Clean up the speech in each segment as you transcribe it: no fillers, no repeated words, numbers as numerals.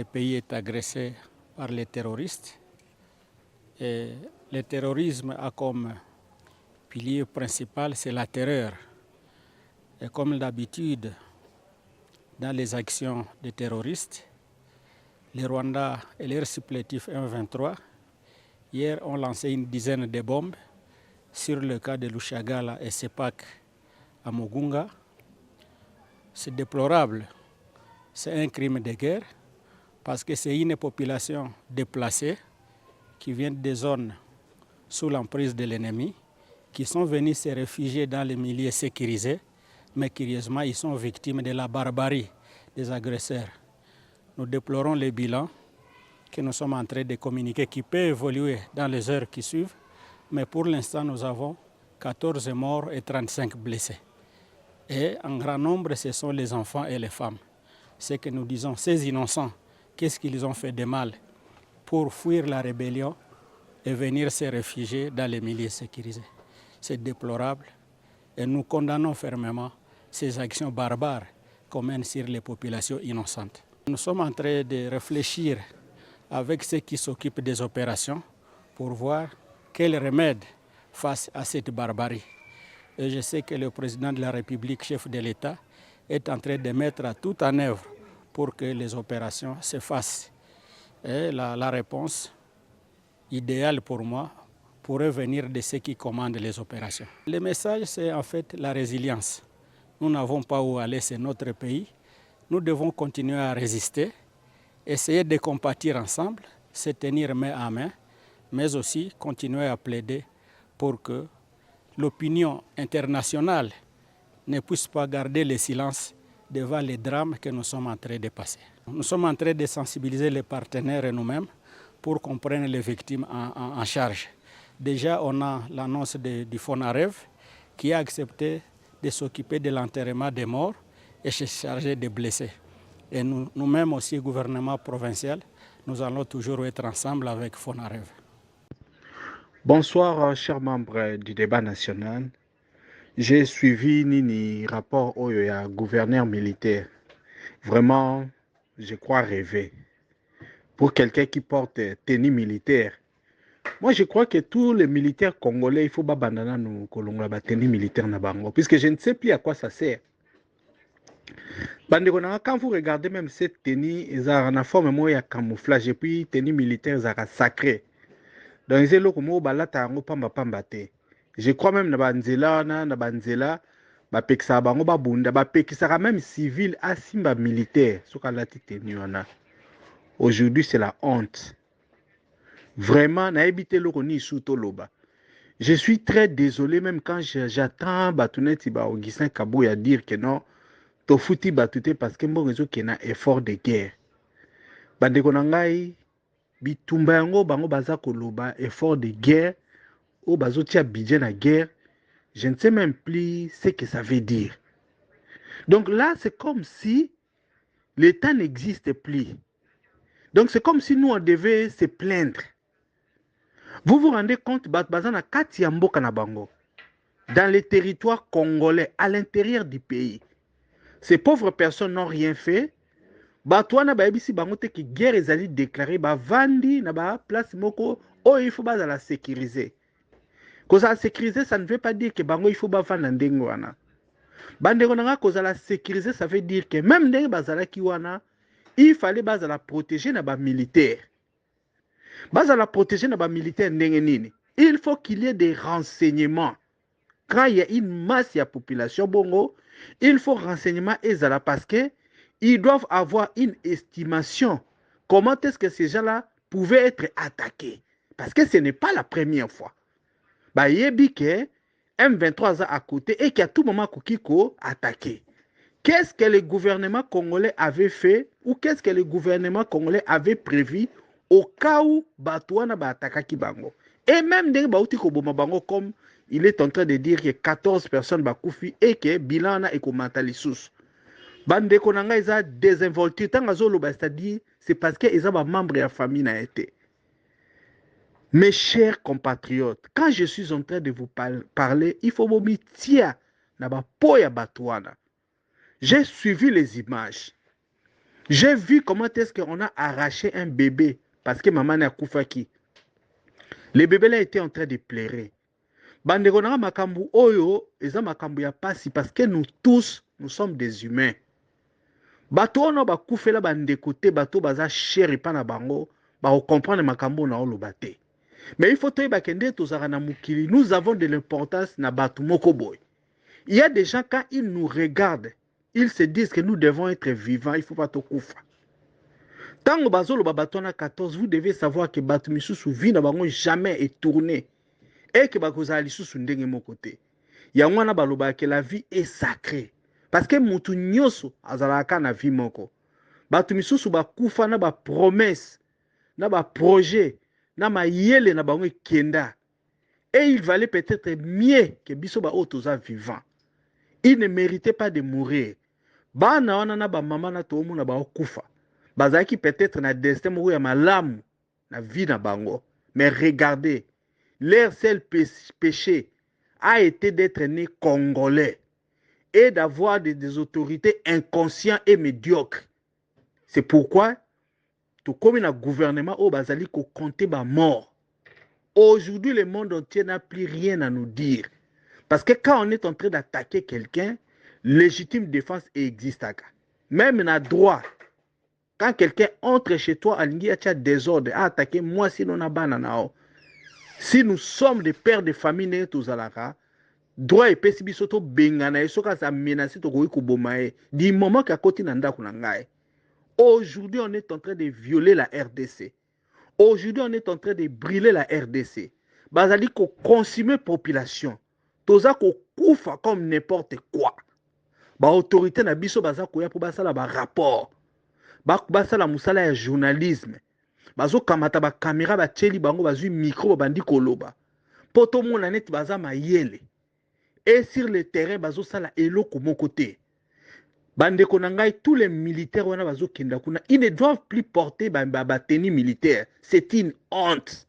le pays est agressé par les terroristes. Et le terrorisme a comme pilier principal, c'est la terreur. Et comme d'habitude, dans les actions des terroristes, les Rwandais et leur supplétif M23, hier, ont lancé une dizaine de bombes sur le cas de Lushagala et Sepak à Mugunga. C'est déplorable. C'est un crime de guerre parce que c'est une population déplacée qui vient des zones sous l'emprise de l'ennemi, qui sont venus se réfugier dans les milieux sécurisés, mais curieusement, ils sont victimes de la barbarie des agresseurs. Nous déplorons le bilan que nous sommes en train de communiquer, qui peut évoluer dans les heures qui suivent, mais pour l'instant, nous avons 14 morts et 35 blessés. Et en grand nombre, ce sont les enfants et les femmes. Ce que nous disons, ces innocents, qu'est-ce qu'ils ont fait de mal pour fuir la rébellion et venir se réfugier dans les milieux sécurisés? C'est déplorable et nous condamnons fermement ces actions barbares qu'on mène sur les populations innocentes. Nous sommes en train de réfléchir avec ceux qui s'occupent des opérations pour voir quel remède face à cette barbarie. Et je sais que le président de la République, chef de l'État, est en train de mettre tout en œuvre pour que les opérations se fassent. Et la réponse idéale pour moi pourrait venir de ceux qui commandent les opérations. Le message, c'est en fait la résilience. Nous n'avons pas où aller, c'est notre pays. Nous devons continuer à résister, essayer de compatir ensemble, se tenir main à main, mais aussi continuer à plaider pour que l'opinion internationale ne puisse pas garder le silence devant les drames que nous sommes en train de passer. Nous sommes en train de sensibiliser les partenaires et nous-mêmes pour qu'on prenne les victimes en charge. Déjà, on a l'annonce du FONAREV qui a accepté de s'occuper de l'enterrement des morts et se charger des blessés. Et nous-mêmes aussi, gouvernement provincial, nous allons toujours être ensemble avec FONAREV. Bonsoir, chers membres du débat national. J'ai suivi Nini rapport au gouverneur militaire. Vraiment, je crois rêver. Pour quelqu'un qui porte tenue militaire, moi je crois que tous les militaires congolais, il faut abandonner nous la tenue militaire na bango, puisque je ne sais plus à quoi ça sert. Quand vous regardez même cette tenue, ils ont une forme de camouflage et puis tenue militaire, ils ont sacré. Donc c'est là que balata ngo pamba pamba te. Je crois même na banzela na banzela ba pekisa bango ba bunda ba pekisa même civil asimba militaire soka lati tenue wana. Aujourd'hui c'est la honte. Vraiment na ebité loko ni suto loba. Je suis très désolé même quand j'attends Batuneti ba Augustin Kabuya dire que non tofuti batute parce que mbongezo kena effort de guerre. Bandeko na ngai bitumba yango bango baza koloba effort de guerre ou bazotia budget na guerre, je ne sais même plus ce que ça veut dire. Donc là, c'est comme si l'État n'existe plus. Donc c'est comme si nous, on devait se plaindre. Vous vous rendez compte, bazana kati ya mboka na bango, dans les territoires congolais, à l'intérieur du pays, ces pauvres personnes n'ont rien fait. Batouana ba ebisi bango te ki guerre ezali déclarée, ba vandi na ba place moko, oh il faut la sécuriser. Cause à sécuriser, ça ne veut pas dire que bango il faut bafana ndengo wana. Bandeko nanga cause à la sécuriser, ça veut dire que même ndenge bazala ki wana, il fallait la protéger na ba militaire. La protéger na ba militaire ndenge nini. Il faut qu'il y ait des renseignements. Quand il y a une masse de population bongo, il faut renseignement ezala parce que ils doivent avoir une estimation. Comment est-ce que ces gens-là pouvaient être attaqués? Parce que ce n'est pas la première fois. Bah, yebi que M23 à côté et qu'à tout moment Kukiko attaqué. Qu'est-ce que le gouvernement congolais avait fait ou qu'est-ce que le gouvernement congolais avait prévu au cas où Batouana ba attaquaki bango? Et même des Bauti Koboma bango comme il est en train de dire que 14 personnes bakoufi et que bilan na ekomatali sous. Bande konanga isa désinvolture tanga zolo ba c'est-à-dire c'est parce que ils ont membre de la famille na été. Mes chers compatriotes, quand je suis en train de vous parler, il faut me tia na ba poya batouana. J'ai suivi les images. J'ai vu comment est-ce qu'on a arraché un bébé parce que maman n'a koufaki. Le bébé là était en train de pleurer. Bandeko na makambu oyo eza makambu ya pasi parce que nous tous nous sommes des humains. Bato ono ba koufela bandeko te bato baza cher pa na bango ba comprendre makambu na oloba te. Mais il faut toyeba kende tozaka na mukili, nous avons de l'importance na bato moko boy. Il y a des gens quand ils nous regardent, ils se disent que nous devons être vivants, il faut pas to koufa. Tango bazolo ba bato na 14, vous devez savoir que bato misusu vie na bango jamais est tourné. Et que bakozali lisusu ndenge moko te. Ya mwana baloba que la vie est sacrée. Parce que mutu nyoso azalaka na vie moko. Batu misusu bakufa na ba promesse, na ba projet, na mayele na bango kenda. Et il valait peut-être mieux que biso ba otoza vivant. Il ne méritait pas de mourir. Bana wana na ba mama na to na ba okufa. Bazaki peut-être na destin moko ya malamu na vie na bango. Mais regardez, leur seul péché a été d'être né congolais et d'avoir des autorités inconscientes et médiocres. C'est pourquoi, tout comme un gouvernement, au bazali ko compter ba mort. Aujourd'hui, le monde entier n'a plus rien à nous dire. Parce que quand on est en train d'attaquer quelqu'un, légitime défense existe. Même na droit. Quand quelqu'un entre chez toi, il y a désordre, à attaquer moi sinon na banana. Si nous sommes des pères de famille, droit et pesi bisoto bengana soka sa menacer to ko bomae du moment qu'à côté nanda kunangae. Aujourd'hui, on est en train de violer la RDC. Aujourd'hui, on est en train de brûler la RDC. Bazali ko consumer population. Toza ko koufa comme n'importe quoi. Ba autorité na biso baza ko ya pour basala ba rapport. Ba basala musala ya journalisme. Bazo kamata ba caméra ba tcheli bango bazui micro bandi koloba. Poto mona net baza mayele. Et sur le terrain bazo sala eloko moko te. Bandeko na ngai tous les militaires wana bazo kenda kuna, ils ne doivent plus porter ba tenue militaire. C'est une honte.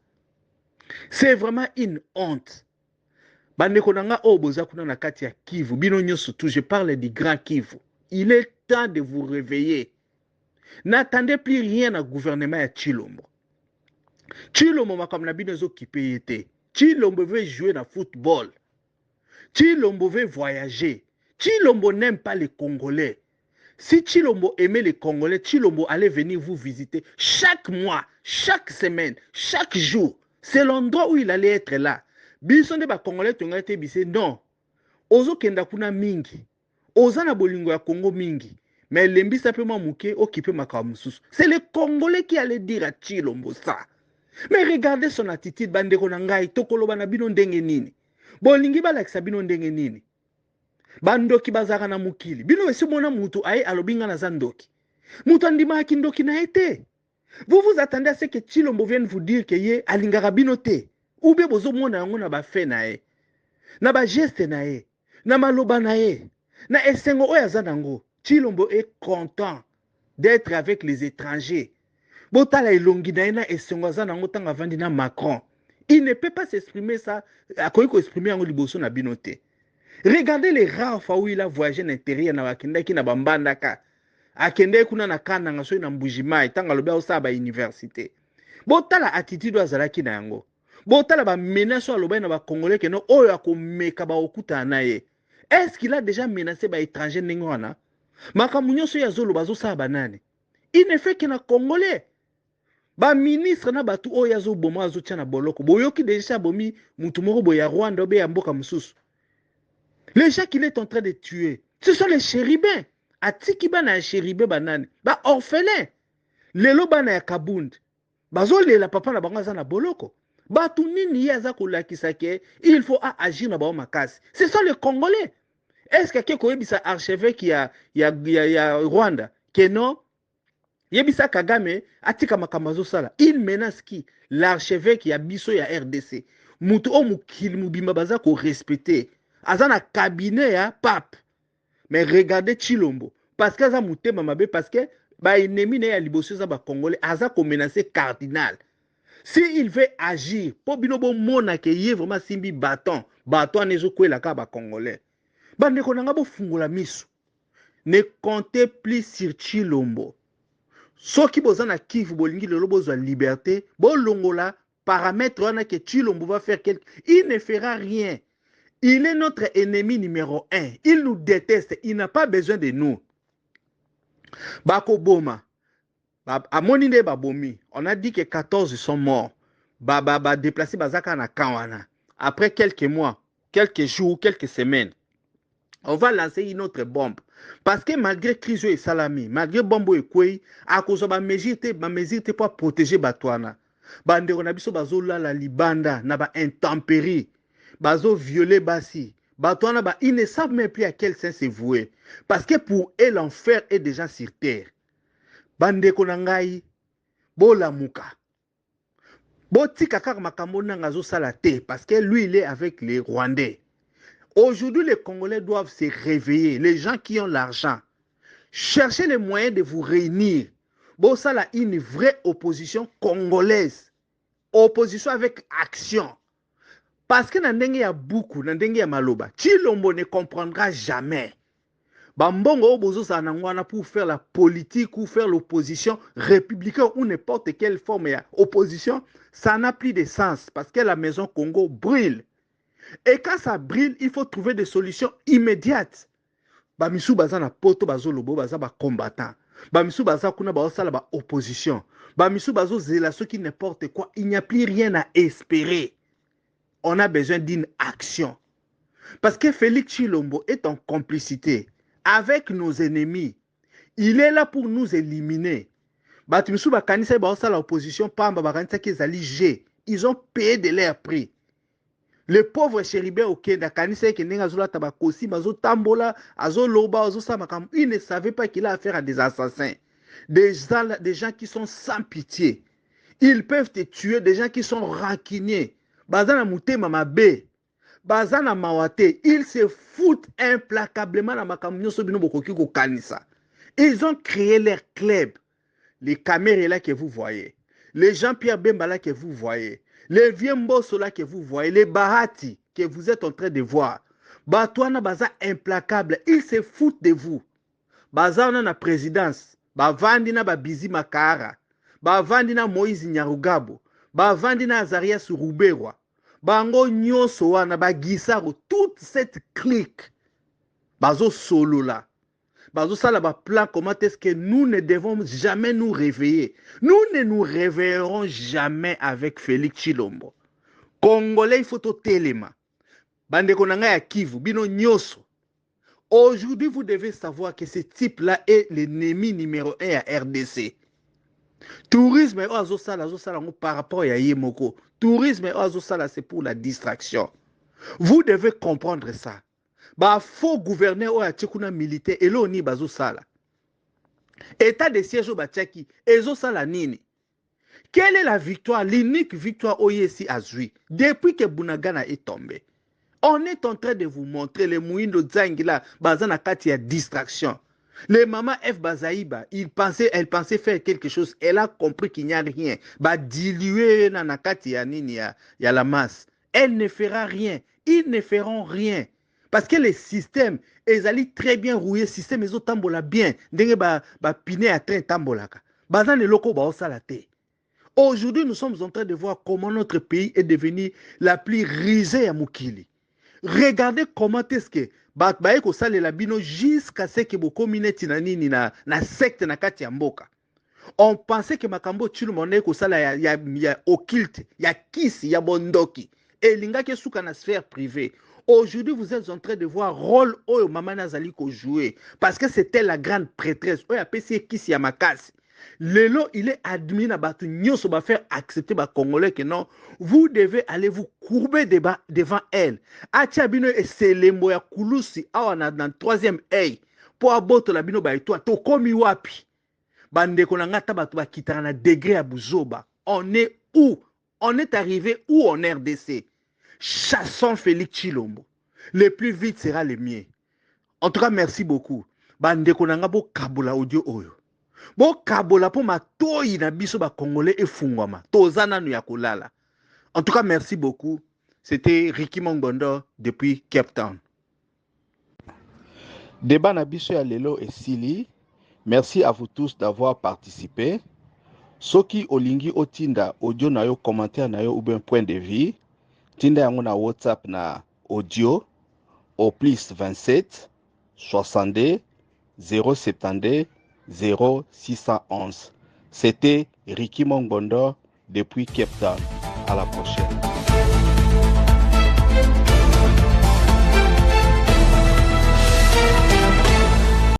C'est vraiment une honte. Bandeko na nga o boza kuna na kati ya Kivu, bino nyoso tout, je parle du grand Kivu. Il est temps de vous réveiller. N'attendez plus rien au gouvernement ya Chilombo. Chilombo makambo na bino zo kipe ete. Chilombo veut jouer na football. Chilombo veut voyager. Chilombo n'aime pas les Congolais. Si Chilombo aimait les Congolais, Chilombo allait venir vous visiter chaque mois, chaque semaine, chaque jour. C'est l'endroit où il allait être là. Biso nde ba Congolais tonga te bise non. Ozo kenda kuna mingi. Oza na bolingo ya Congo mingi. Mais lembi simplement mouké occupé makamusus. C'est les Congolais qui allaient dire à Chilombo ça. Mais regardez son attitude, bandeko na ngai tokolo bana bino ndenge nini. Bolingi balakisa bino ndenge nini. Bandoki bazaka na mukili. Bino esi mona mutu aye alobinga na zandoki. Mutu andima haki ndoki na ete. Vous vous attendez à ce que Chilombo vienne vous dire que ye alingaka bino te. Ou bien bozo mona yango na ba fe na ye. Na ba geste na ye. Na maloba na ye. Na esengo oya zanango. Chilombo est content d'être avec les étrangers. Botala elongi na ye na esengo zanango tanga vandi na Macron. Il ne peut pas s'exprimer ça. Akoki ko exprimer yango liboso na bino te. Regardez les rares fois où il a voyagé à l'intérieur na wakendaki na bambandaka. Akende kuna na kananga so na mbujimai tanga lobe osa ba université. Botala attitude azalaki na yango. Botala ba menace aloba na ba congolais que no oyo akomeka ba okuta na ye. Est-ce qu'il a déjà menacé ba étranger ndenge wana? Makambo nyonso ya zolo bazo sa banane. Il ne fait que na congolais. Ba ministre na batu oyo azo boma azo tia na boloko. Boyoki déjà bomi mutu moko boya Rwanda obe ya mboka mususu. Les gens qu'il est en train de tuer, ce sont les chérubins. Atiki bana ya chérubin banane. Ba orphelin. Lelo bana ya kabund. Bazo lela papa na bango aza na boloko. Batu nini ya za kolakisa ke il faut agir na bao makasi. Ce sont les Congolais. Est-ce que quelqu'un yebisa archevêque ya Rwanda que non? Yebisa Kagame atika makambazo sala. Il menace qui? L'archevêque ya biso ya RDC. Mutu o mukili mubima baza ko respecter. Aza na cabinet ya pape. Mais regardez Chilombo. Parce que aza mutema mabe parce que ba ennemi na ya liboso za ba Congolais aza ko menacer cardinal. Si il veut agir, po bino bo mona ke ye vraiment simbi bâton anezo kwela ka ba Congolais. Bandeko nanga bo fungola miso. Ne comptez plus sur Chilombo. soki boza na Kivu bolingi lelo bozwa liberté, bolongola paramètre wana que Tshilombo va faire quelque, il ne fera rien. Il est notre ennemi numéro 1. Il nous déteste, il n'a pas besoin de nous. Bako Boma, amoni nde babomi, on a dit que 14 sont morts. Déplacés bazaka na Kawana. Après quelques mois, quelques jours, quelques semaines, on va lancer une autre bombe. Parce que malgré crise et salami, malgré bombo et kouei, à cause de ma mesure pour protéger Batouana. Bande on a biso bazola la libanda, na ba intempérie, bazo violer basi. Batouana ba ils ne savent même plus à quel sens se vouer. Parce que pour eux l'enfer est déjà sur terre. Bande konangai, bo la muka. Boti kaka makambo nanga zo salate parce que lui il est avec les Rwandais. Aujourd'hui, les Congolais doivent se réveiller. Les gens qui ont l'argent, cherchez les moyens de vous réunir. Bon, ça là, une vraie opposition congolaise. Opposition avec action. Parce que dans il y a beaucoup, dans il y a maloba. Tshilombo ne comprendra jamais. Bambongo bozo sanangwana pour faire la politique ou faire l'opposition républicaine ou n'importe quelle forme d'opposition, ça n'a plus de sens parce que la maison Congo brûle. Et quand ça brûle, il faut trouver des solutions immédiates. Bamisu baza na poto bazo lobo baza ba combattant. Bamisu baza kuna ba osala ba opposition. Bamisu bazo zela ceux qui n'importe quoi, il n'y a plus rien à espérer. On a besoin d'une action. Parce que Félix Tshilombo est en complicité avec nos ennemis. Il est là pour nous éliminer. Bamisu bakanisa ba osala opposition pamba bakanisa ki ezali G. Ils ont payé de leur prix. Le pauvre chérubin au Kenya, il ne savait pas qu'il a affaire à des assassins, des gens qui sont sans pitié. Ils peuvent te tuer, des gens qui sont rancuniers. Bazana Mutema Mabe, Bazana Mawate, ils se foutent implacablement dans Makamunyo Sobino Bokoki Kanisa. Ils ont créé leur club. Les caméras là que vous voyez, les Jean-Pierre Bemba là que vous voyez, les vieux Mbosso là que vous voyez, les Bahati que vous êtes en train de voir, Batouana baza implacable, ils se foutent de vous. Baza on a la présidence, Bavandina Babizi Makara, Bavandina Moïse Nyarugabo, Bavandina Azaria Suruberwa, Bango Nyoso wana Bagisaro, toute cette clique, Bazo solo là. Ça là plan comment est-ce que nous ne devons jamais nous réveiller. Nous ne nous réveillerons jamais avec Félix Tshilombo. Congolais, il faut au téléma. Bande konanga ya Kivu, bino nyoso. Aujourd'hui, vous devez savoir que ce type-là est l'ennemi numéro 1 à RDC. Tourisme, par rapport à Yemoko. Tourisme, c'est pour la distraction. Vous devez comprendre ça. Bah faux gouverneur oya tchekuna militaire elo ni bazo sala. État de siège au Bachaki ezo sala nini. Quelle est la victoire, l'unique victoire Oyesi a joué depuis que Bunagana est tombé? On est en train de vous montrer les Mouindo Zangila bazana kati ya distraction. Les maman F Bazaïba, elle pensait faire quelque chose, elle a compris qu'il n'y a rien. Bah diluer na nakati ya nini ya la masse. Elle ne fera rien, ils ne feront rien. Parce que les systèmes, ils allaient très bien rouiller, le système, ils ont tambola bien. Ndenge ba piné à train tambolaka. Bazan le loco ba osalate. Aujourd'hui, nous sommes en train de voir comment notre pays est devenu la plus risée à Mukili. Regardez comment est-ce que baeko sale la bino jusqu'à ce que boko mineti na nini na secte na kati ya mboka. On pensait que makambo Tshilombo ko sala ya occulte, ya kisi, ya bondoki. Et l'ingake souka na sphère privée. Aujourd'hui, vous êtes en train de voir le rôle où Maman Nazali ko jouer. Parce que c'était la grande prêtresse. Oya pesi kisi ya makasi. Lelo, il est admis na batu nyoso ba faire accepter ba Congolais que non, vous devez aller vous courber devant elle. Atia bino eselembo ya kulusi awa na dans troisième œil. Pour aboto la bino ba etwa to komi wapi. Bande ko na ngata batu ba kitana na degré ya buzoba. On est où? On est arrivé où en RDC? Chassons Félix Tshilombo. Le plus vite sera le mien. En tout cas, merci beaucoup. Bande ko na nga bo kabola audio oyo. Bo kabola po matoi na biso ba Congolais efungwama. Tozana nu ya kolala. En tout cas, merci beaucoup. C'était Ricky Mongondo depuis Cape Town. Débat na biso ya lelo esili. Merci à vous tous d'avoir participé. Soki olingi otinda audio na yo, commentaire na yo ou bien point de vue, tinda yango na WhatsApp na audio au plus 27 62 072 0611. C'était Ricky Mongbondo depuis Cape Town. À la prochaine.